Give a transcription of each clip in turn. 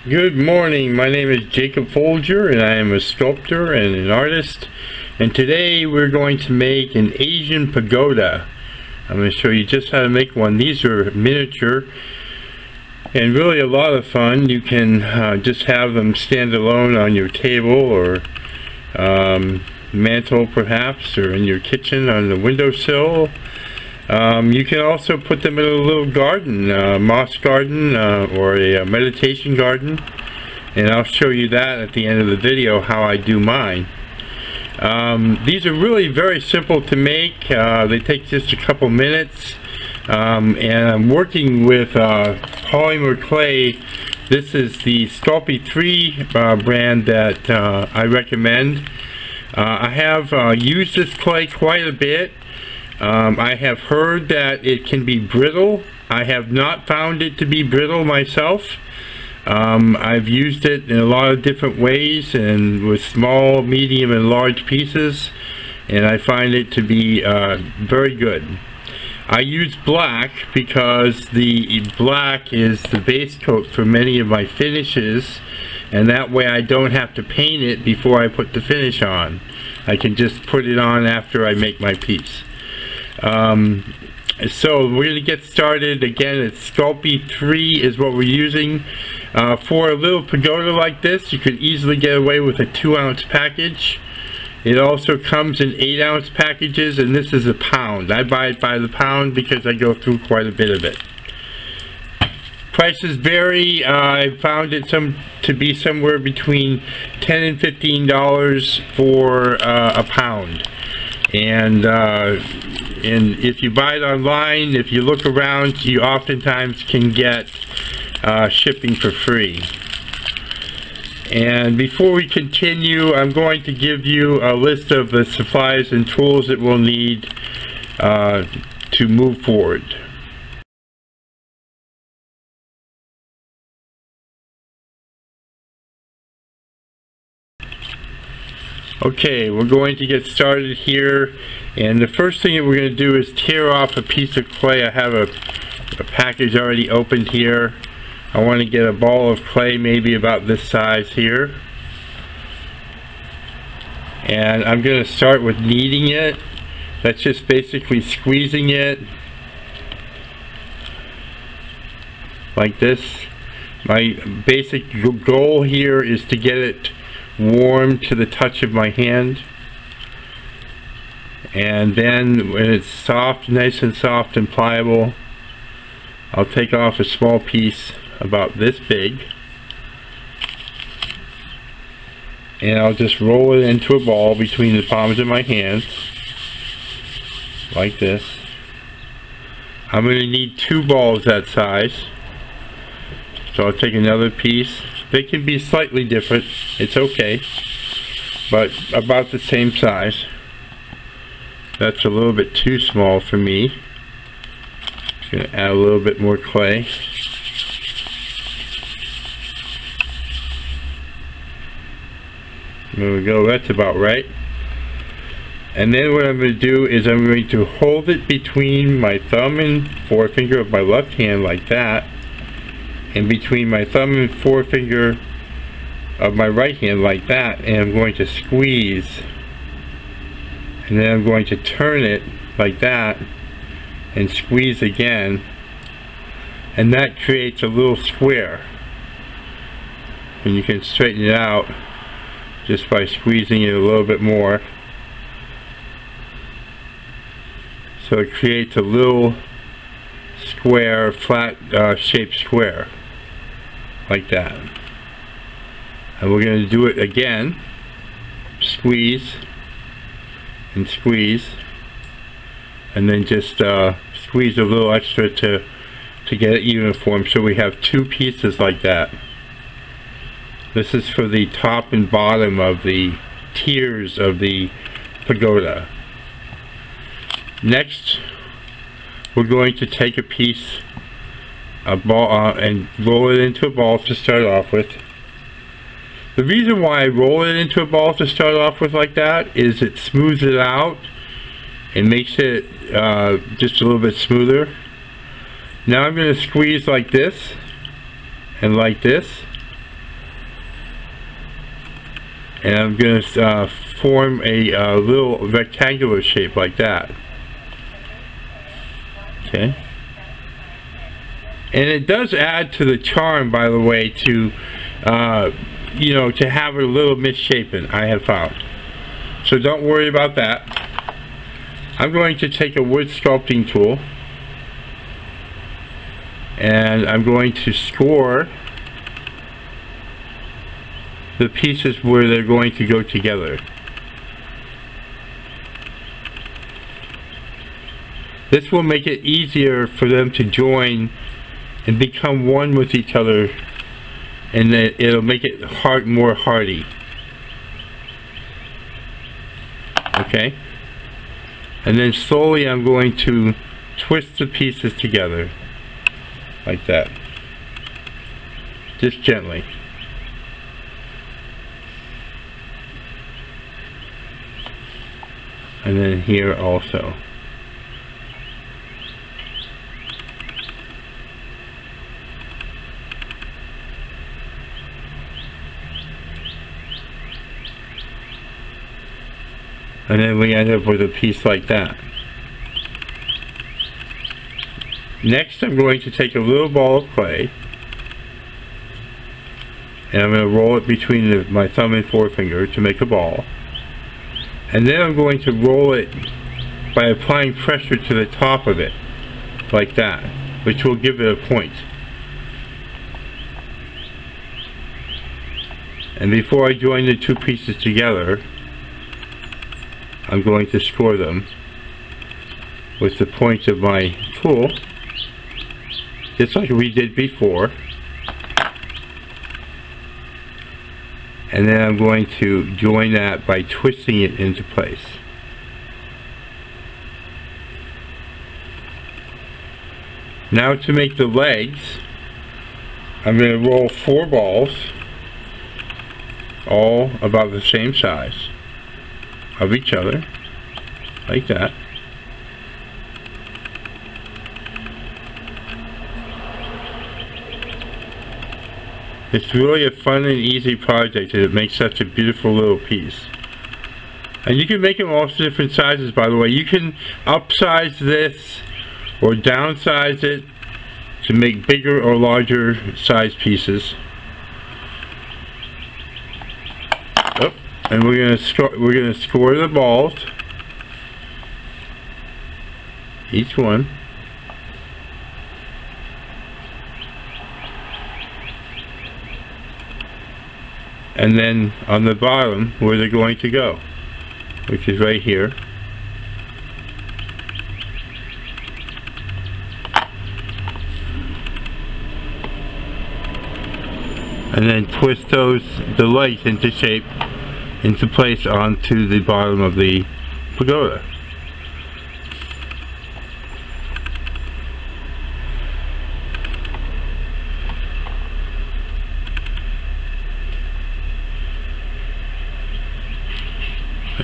Good morning, my name is Jacob Folger and I am a sculptor and an artist, and today we're going to make an Asian pagoda. I'm going to show you just how to make one. These are miniature and really a lot of fun. You can just have them stand alone on your table or mantle perhaps, or in your kitchen on the windowsill. You can also put them in a little garden, moss garden, or a meditation garden, and I'll show you that at the end of the video how I do mine. These are really very simple to make. They take just a couple minutes, and I'm working with Polymer clay. This is the Sculpt 3 brand that I recommend. I have used this clay quite a bit. I have heard that it can be brittle. I have not found it to be brittle myself. I've used it in a lot of different ways and with small, medium, and large pieces, and I find it to be very good. I use black because the black is the base coat for many of my finishes, and that way I don't have to paint it before I put the finish on. I can just put it on after I make my piece. So we're going to get started. Again, it's Sculpt 3 is what we're using. For a little pagoda like this, you could easily get away with a 2-ounce package. It also comes in 8-ounce packages, and this is a pound. I buy it by the pound because I go through quite a bit of it. Prices vary. I found it to be somewhere between $10 and $15 for a pound. And if you buy it online, if you look around, you oftentimes can get shipping for free. And before we continue, I'm going to give you a list of the supplies and tools that we'll need to move forward. Okay, we're going to get started here, and the first thing that we're going to do is tear off a piece of clay. I have a package already opened here. I want to get a ball of clay maybe about this size here, and I'm going to start with kneading it. That's just basically squeezing it like this. My basic goal here is to get it warm to the touch of my hand, and then when it's soft, nice and soft and pliable, I'll take off a small piece about this big, and I'll just roll it into a ball between the palms of my hands like this. I'm going to need 2 balls that size, so I'll take another piece. They can be slightly different, it's okay, but about the same size. That's a little bit too small for me. Just going to add a little bit more clay. There we go, that's about right. And then what I'm going to do is I'm going to hold it between my thumb and forefinger of my left hand like that, and between my thumb and forefinger of my right hand like that, and I'm going to squeeze, and then I'm going to turn it like that and squeeze again, and that creates a little square, and you can straighten it out just by squeezing it a little bit more. So it creates a little square, flat shaped square like that. And we're going to do it again. Squeeze and squeeze, and then just squeeze a little extra to get it uniform, so we have 2 pieces like that. This is for the top and bottom of the tiers of the pagoda. Next, we're going to take a piece of ball and roll it into a ball to start off with. The reason why I roll it into a ball to start off with like that is it smooths it out and makes it just a little bit smoother. Now I'm going to squeeze like this and like this, And I'm going to form a little rectangular shape like that. Okay. And it does add to the charm, by the way, to you know, to have it a little misshapen, I have found. So don't worry about that. I'm going to take a wood sculpting tool, and I'm going to score the pieces where they're going to go together. This will make it easier for them to join and become one with each other, and then it'll make it more hardy. Okay? And then slowly I'm going to twist the pieces together like that. Just gently. And then here also. And then we end up with a piece like that. Next, I'm going to take a little ball of clay, and I'm going to roll it between my thumb and forefinger to make a ball. And then I'm going to roll it by applying pressure to the top of it, like that, which will give it a point. And before I join the two pieces together, I'm going to score them with the point of my tool, just like we did before. And then I'm going to join that by twisting it into place. Now to make the legs, I'm going to roll 4 balls, all about the same size of each other, like that. It's really a fun and easy project, and it makes such a beautiful little piece. And you can make them all different sizes, by the way. You can upsize this or downsize it to make bigger or larger size pieces. Oh, and we're gonna score the balls, each one. And then on the bottom where they're going to go, which is right here. And then twist the legs into shape, into place onto the bottom of the pagoda.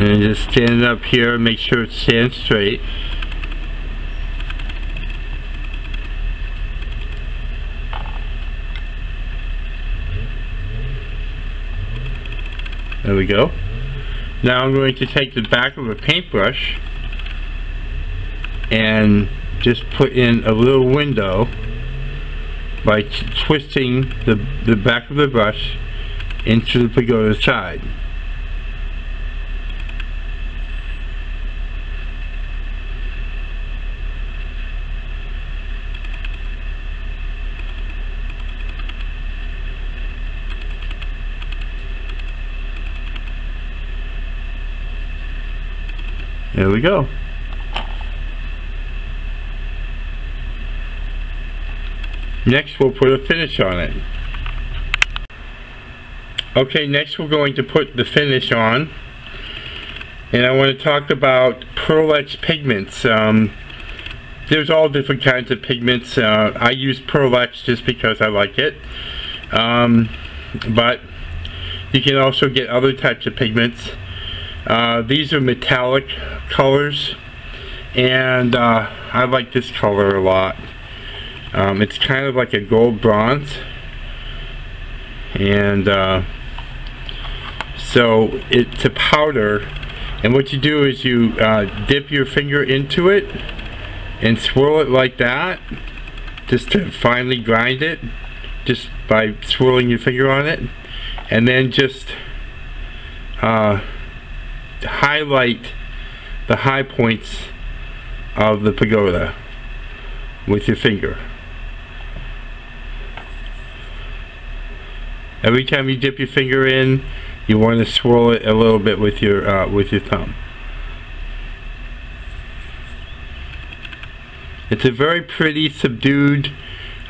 And just stand up here and make sure it stands straight. There we go. Now I'm going to take the back of a paintbrush and just put in a little window by twisting the back of the brush into the pagoda side. There we go. Next we'll put a finish on it. Okay, next we're going to put the finish on. And I want to talk about Pearl-X pigments. There's all different kinds of pigments. I use Pearl-X just because I like it. But you can also get other types of pigments. These are metallic colors, and I like this color a lot. It's kind of like a gold bronze, and So it's a powder, and what you do is you dip your finger into it and swirl it like that, just to finely grind it, just by swirling your finger on it, and then just highlight the high points of the pagoda with your finger. Every time you dip your finger in, you want to swirl it a little bit with your thumb. It's a very pretty, subdued,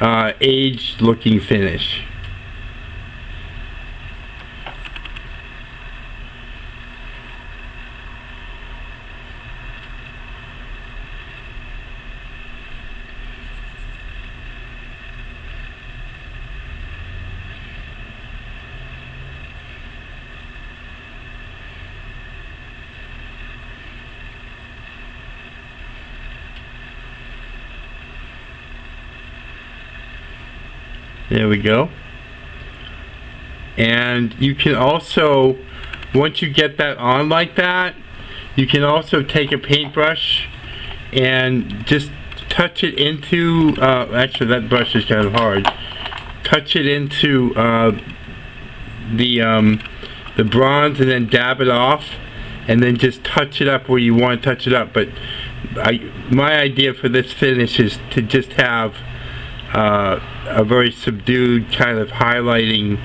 aged looking finish. There we go. And you can also, once you get that on like that, you can also take a paintbrush and just touch it into, actually that brush is kind of hard, touch it into the bronze and then dab it off, and then just touch it up where you want to touch it up. But my idea for this finish is to just have a very subdued kind of highlighting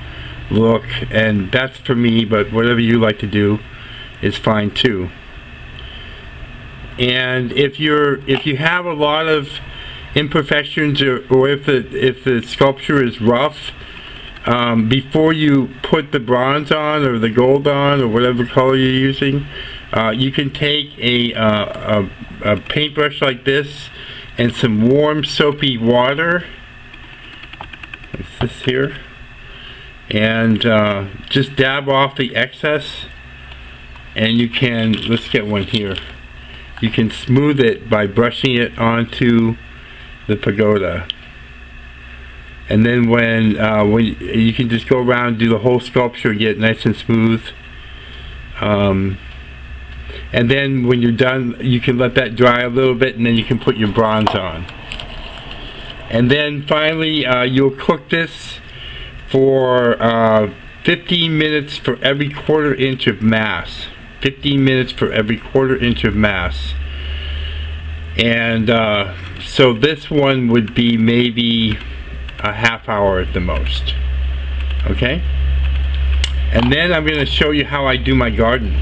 look, and that's for me, but whatever you like to do is fine too. And if you have a lot of imperfections, or if the sculpture is rough, before you put the bronze on or the gold on or whatever color you're using, you can take a paintbrush like this and some warm soapy water, like this here, and just dab off the excess, and you can, let's get one here, you can smooth it by brushing it onto the pagoda. And then when you can just go around and do the whole sculpture and get it nice and smooth. And then when you're done, you can let that dry a little bit, and then you can put your bronze on. And then finally, you'll cook this for 15 minutes for every 1/4 inch of mass. 15 minutes for every 1/4 inch of mass. And so this one would be maybe a half hour at the most. Okay? And then I'm going to show you how I do my garden.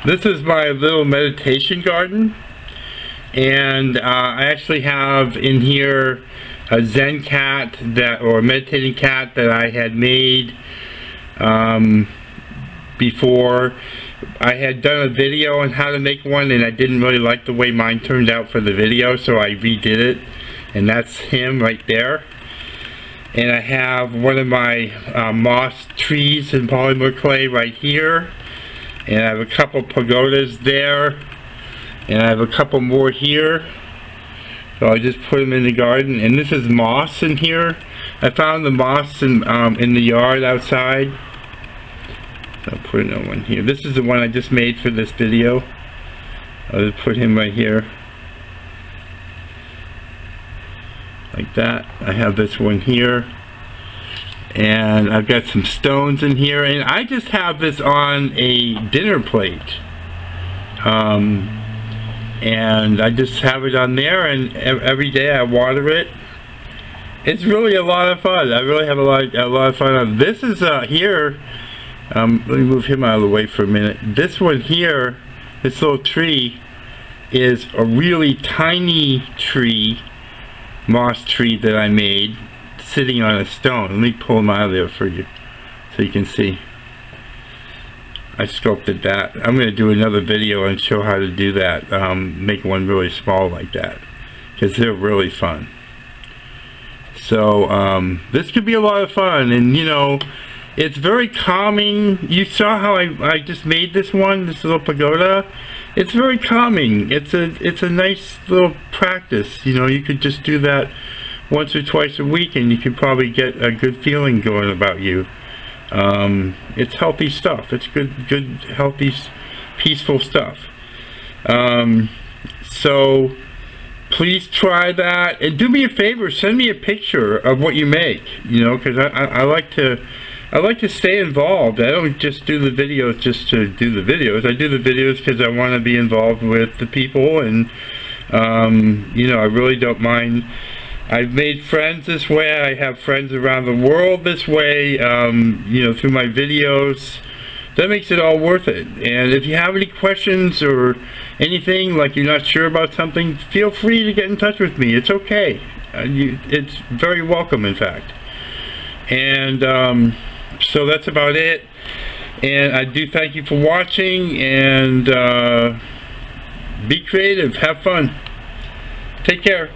This is my little meditation garden, and I actually have in here a Zen cat or a meditating cat that I had made before. I had done a video on how to make one, and I didn't really like the way mine turned out for the video, so I redid it, and that's him right there. And I have one of my moss trees in polymer clay right here, and I have a couple pagodas there, and I have a couple more here, so I just put them in the garden. And this is moss in here. I found the moss in the yard outside. I'll put another one here. This is the one I just made for this video. I'll just put him right here, like that. I have this one here, and I've got some stones in here, and I just have this on a dinner plate, and I just have it on there, and every day I water it. It's really a lot of fun. I really have a lot of fun on this. Is here. Let me move him out of the way for a minute. This one here, this little tree, is a really tiny tree, moss tree that I made, sitting on a stone. Let me pull him out of there for you so you can see. I sculpted that. I'm going to do another video and show how to do that, make one really small like that, because they're really fun. So this could be a lot of fun, and you know, it's very calming. You saw how I just made this one, this little pagoda. It's very calming. It's a nice little practice. You know, you could just do that once or twice a week, and you can probably get a good feeling going about you. It's healthy stuff. It's good, healthy, peaceful stuff. So please try that, and do me a favor, send me a picture of what you make, you know, because I like to stay involved. I don't just do the videos just to do the videos. I do the videos because I want to be involved with the people, and you know, I really don't mind. I've made friends this way. I have friends around the world this way, you know, through my videos. That makes it all worth it. And if you have any questions or anything, like you're not sure about something, feel free to get in touch with me. It's okay. It's very welcome, in fact. And so that's about it. And I do thank you for watching, and be creative, have fun. Take care.